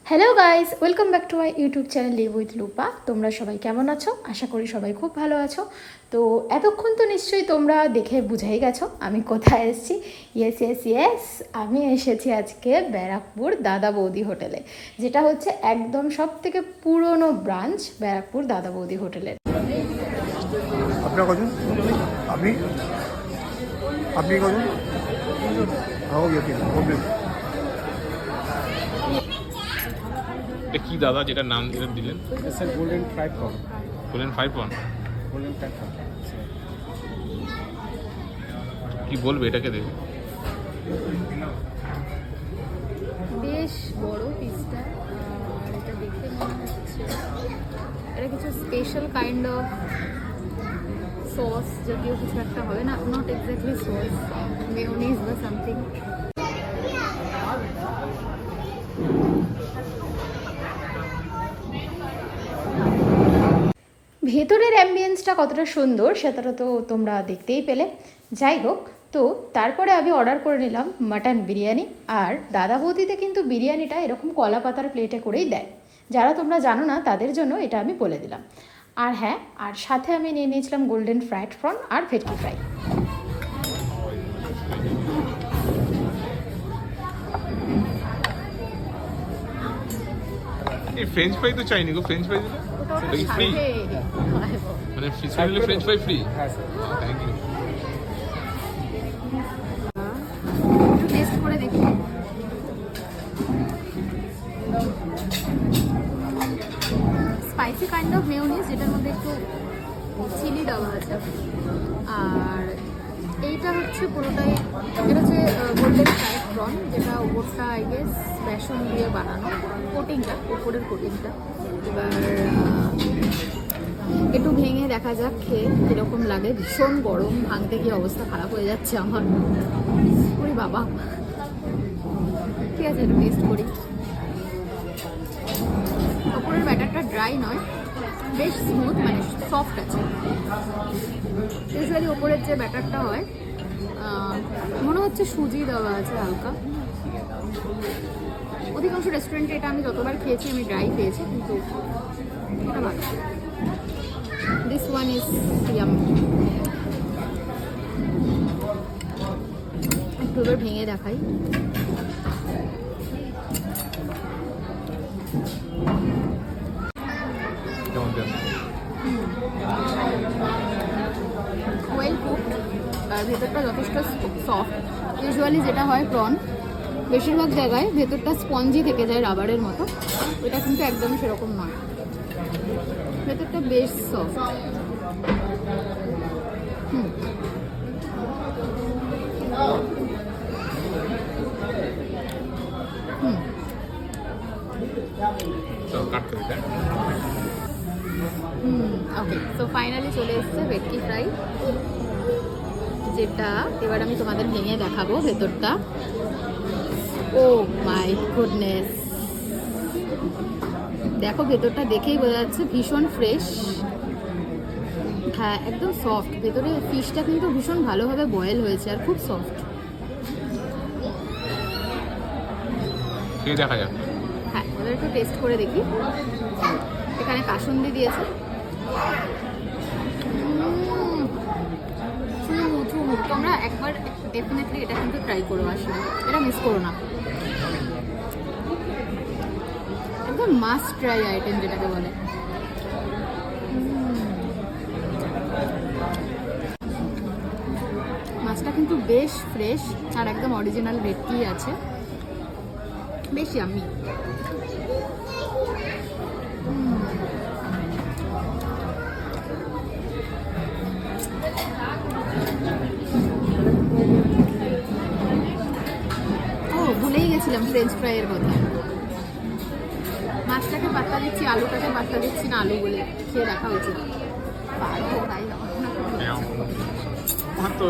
Hello guys, welcome back to my YouTube channel live with Lupa. তোমরা সবাই কেমন আছো? আশা করি সবাই খুব ভালো আছো। তো এতক্ষণ তো নিশ্চয়ই তোমরা দেখে বুঝেই গেছো আমি কোথায় এসেছি। ইয়েস, আমি এসেছি আজকে ব্যারাকপুর দাদা বৌদি হোটেলে, যেটা হচ্ছে একদম সব থেকে পুরনো ব্রাঞ্চ ব্যারাকপুর দাদা বৌদি হোটেলের। আপনার কজন? আপনি কজন? কি দাদা যেটা নাম দিলেন? Sir golden fried prawn. Golden fry prawn. Golden fried prawn কি বলবে এটাকে দেখে? বেশ বড় পিসটা, আর এটা দেখে মনে হচ্ছে এটা কিছু স্পেশাল কাইন্ড অফ সস জাতীয় কিছু একটা হবে না, নট এক্স্যাক্টলি সস, মেয়োনিজ বা সামথিং। ভেতরের অ্যাম্বিয়েন্সটা কতটা সুন্দর সেটা তো তোমরা দেখতেই পেলে। যাই হোক, তো তারপরে আমি অর্ডার করে নিলাম মাটন বিরিয়ানি। আর দাদা বৌদিতে কিন্তু বিরিয়ানিটা এরকম কলা পাতার প্লেটে করেই দেয়। যারা তোমরা জানো না তাদের জন্য এটা আমি বলে দিলাম। আর হ্যাঁ, আর সাথে আমি নিয়ে নিয়েছিলাম গোল্ডেন ফ্রাইড প্রন আর ভেটকি ফ্রাই। এই ফ্রেঞ্চ ফ্রাই তো চাইনি গো, ফ্রেঞ্চ ফ্রাই দিলে ফ্রি, মানে ফিশ ফ্রাই দিলে ফ্রেঞ্চ ফ্রাই ফ্রি। হ্যাঁ স্যার, থ্যাংক ইউ। টেস্ট করে দেখি। স্পাইসি কাইন্ড অফ মেয়োনিজ, যেটার মধ্যে একটু চিলি দেওয়া আছে। আর এইটা হচ্ছে পুরোটাই, এটা হচ্ছে গোল্ডেন ফ্রাইড প্রন, যেটা ওপরটা আই গেস বেসন দিয়ে বানানো, কোটিংটা, ওপরের কোটিংটা। এবার একটু ভেঙে দেখা যাক খেয়ে কীরকম লাগে। ভীষণ গরম, ভাঙতে গিয়ে অবস্থা খারাপ হয়ে যাচ্ছে আমার। ওরে বাবা, ঠিক আছে একটু টেস্ট করি। ওপরের ব্যাটারটা ড্রাই নয়, বেশ স্মুথ, মানে সফট আছে। ইউজুয়ালি ওপরের যে ব্যাটারটা হয় মনে হচ্ছে সুজি দেওয়া আছে হালকা। অধিকাংশ রেস্টুরেন্টে এটা আমি যতবার খেয়েছি আমি ড্রাই পেয়েছি, কিন্তু এটা ভালো। This one is yummy. একটু এবার ভেঙে দেখাই। ওয়েল কুকড, আর ভেতরটা যথেষ্ট সফট। ইউজুয়ালি যেটা হয় প্রন, বেশিরভাগ জায়গায় ভেতরটা স্পঞ্জি থেকে যায় রাবারের মতো, এটা কিন্তু একদমই সেরকম নয়। ভেতরটা বেশ সফট। ওকে, সো ফাইনালি চলে এসছে ভেটকি ফ্রাই, যেটা এবার আমি তোমাদের ভেঙে দেখাবো ভেতরটা। ও মাই গুডনেস, দেখো ভেতরটা দেখেই বোঝা যাচ্ছে ভীষণ ফ্রেশ। হ্যাঁ, একদম সফট। ভেতরে ফিশটা কিন্তু ভীষণ ভালোভাবে বয়েল হয়েছে আর খুব সফট। দেখা যাক। হ্যাঁ, এবার একটু টেস্ট করে দেখি। এখানে কাসুন্দি দিয়েছে, তোমরা একবার ডেফিনেটলি এটা কিন্তু ট্রাই করো, আসলে এটা মিস করো না। একদম মাস্ট ট্রাই আইটেম যেটাকে বলে। মাছটা কিন্তু বেশ ফ্রেশ আর একদম অরিজিনাল ভেটকি আছে, বেশ ইয়াম্মি। ভুলেই গেছিলাম ফ্রেঞ্চ ফ্রাইয়ের কথা। মাছটাকে পাত্তা দিচ্ছি, আলুটাকে পাত্তা দিচ্ছি না, আলু বলে খেয়ে দেখা উচিত। পারবো তাই না? আমার তো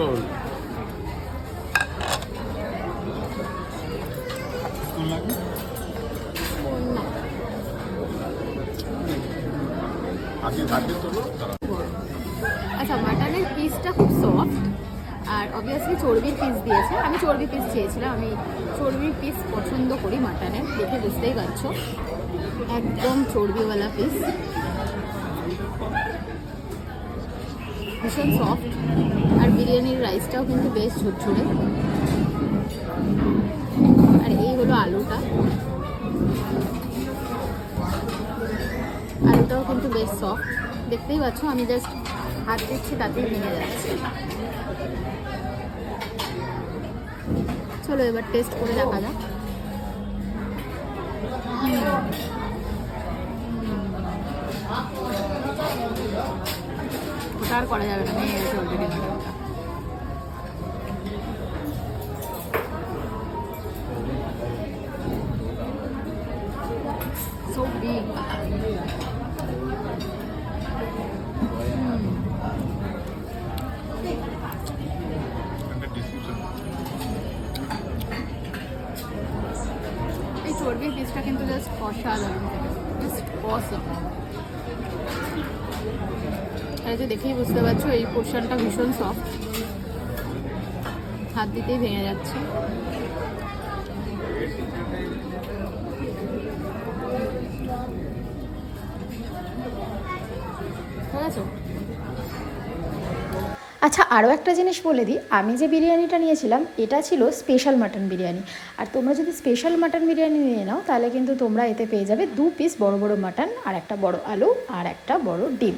কোন লাগে? আগে তোলো তারা। আচ্ছা, মাটনের পিসটা খুব সফট আর অবভিয়াসলি চর্বির পিস দিয়েছে। আমি চর্বি পিস চেয়েছিলাম, আমি চর্বির পিস পছন্দ করি মাটনের, দেখে বুঝতেই পারছো একদম চর্বিওয়ালা পিস, ভীষণ সফট। আর বিরিয়ানির রাইসটাও কিন্তু বেশ ঝুরঝুরে। আর এই হলো আলুটা, আলুটাও কিন্তু বেশ সফট, দেখতেই পাচ্ছ। আমি জাস্ট হাত দিচ্ছি তাতেই ভেঙে যাচ্ছে। চলো এবার টেস্ট করে দেখা যাক। ওটা আর করা যাবে না, ভেঙে গেছে অলরেডি মাটনটা। So big. এই চর্বির পিসটা কিন্তু জাস্ট অসাধারণ, জাস্ট অসম। এই যে দেখেই বুঝতে পারছো এই পোর্শনটা ভীষণ সফট, হাত দিতেই ভেঙে যাচ্ছে। ঠিক আছে। আচ্ছা, আরও একটা জিনিস বলে দিই, আমি যে বিরিয়ানিটা নিয়েছিলাম এটা ছিল স্পেশাল মাটন বিরিয়ানি। আর তোমরা যদি স্পেশাল মাটন বিরিয়ানি নিয়ে নাও তাহলে কিন্তু তোমরা এতে পেয়ে যাবে 2 পিস বড় বড় মাটন, আর একটা বড় আলু, আর একটা বড় ডিম।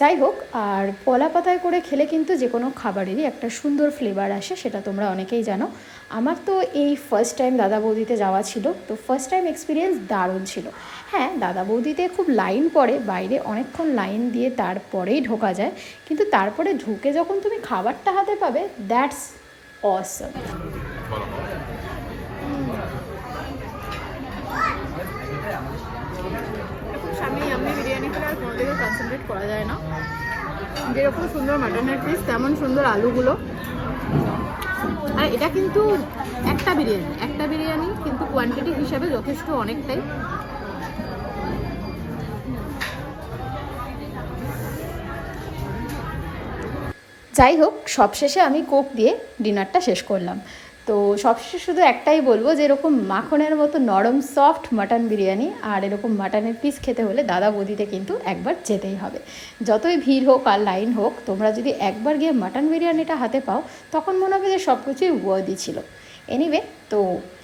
যাই হোক, আর কলা পাতায় করে খেলে কিন্তু যে কোনো খাবারেরই একটা সুন্দর ফ্লেভার আসে, সেটা তোমরা অনেকেই জানো। আমার তো এই ফার্স্ট টাইম দাদা বৌদিতে যাওয়া ছিল, তো ফার্স্ট টাইম এক্সপিরিয়েন্স দারুণ ছিল। হ্যাঁ, দাদা বৌদিতে খুব লাইন পড়ে, বাইরে অনেকক্ষণ লাইন দিয়ে তারপরেই ঢোকা যায়, কিন্তু তারপরে ঢুকে যখন তুমি খাবারটা হাতে পাবে, দ্যাটস অসম। সামনে আমি বিরিয়ানি খেলে আর কোনো দিকে কনসেন্ট্রেট করা যায় না। যেরকম সুন্দর মাটনের পিস তেমন সুন্দর আলুগুলো। আর এটা কিন্তু একটা বিরিয়ানি কিন্তু কোয়ান্টিটি হিসাবে যথেষ্ট অনেকটাই। যাই হোক, সবশেষে আমি কোক দিয়ে ডিনারটা শেষ করলাম। তো সবশেষে শুধু একটাই বলবো যে এরকম মাখনের মতো নরম সফট মাটন বিরিয়ানি আর এরকম মাটনের পিস খেতে হলে দাদা বৌদিতে কিন্তু একবার যেতেই হবে। যতই ভিড় হোক আর লাইন হোক, তোমরা যদি একবার গিয়ে মাটন বিরিয়ানিটা হাতে পাও তখন মনে হবে যে সব কিছুই ওয়ার্দি ছিল। এনিওয়ে, তো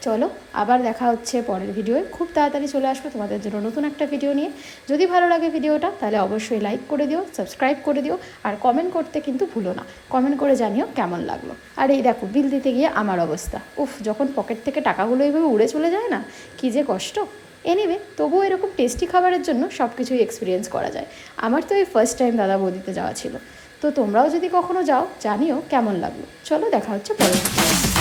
চলো আবার দেখা হচ্ছে পরের ভিডিওয়ে। খুব তাড়াতাড়ি চলে আসবো তোমাদের জন্য নতুন একটা ভিডিও নিয়ে। যদি ভালো লাগে ভিডিওটা তাহলে অবশ্যই লাইক করে দিও, সাবস্ক্রাইব করে দিও, আর কমেন্ট করতে কিন্তু ভুলো না। কমেন্ট করে জানিও কেমন লাগলো। আর এই দেখো, বিল দিতে গিয়ে আমার অবস্থা, উফ, যখন পকেট থেকে টাকাগুলো এইভাবে উড়ে চলে যায় না, কী যে কষ্ট। এনিওয়ে, তবুও এরকম টেস্টি খাবারের জন্য সব কিছুই এক্সপিরিয়েন্স করা যায়। আমার তো এই ফার্স্ট টাইম দাদা বৌদিতে যাওয়া ছিল। তো তোমরাও যদি কখনো যাও জানিও কেমন লাগলো। চলো দেখা হচ্ছে পরের ভিডিও।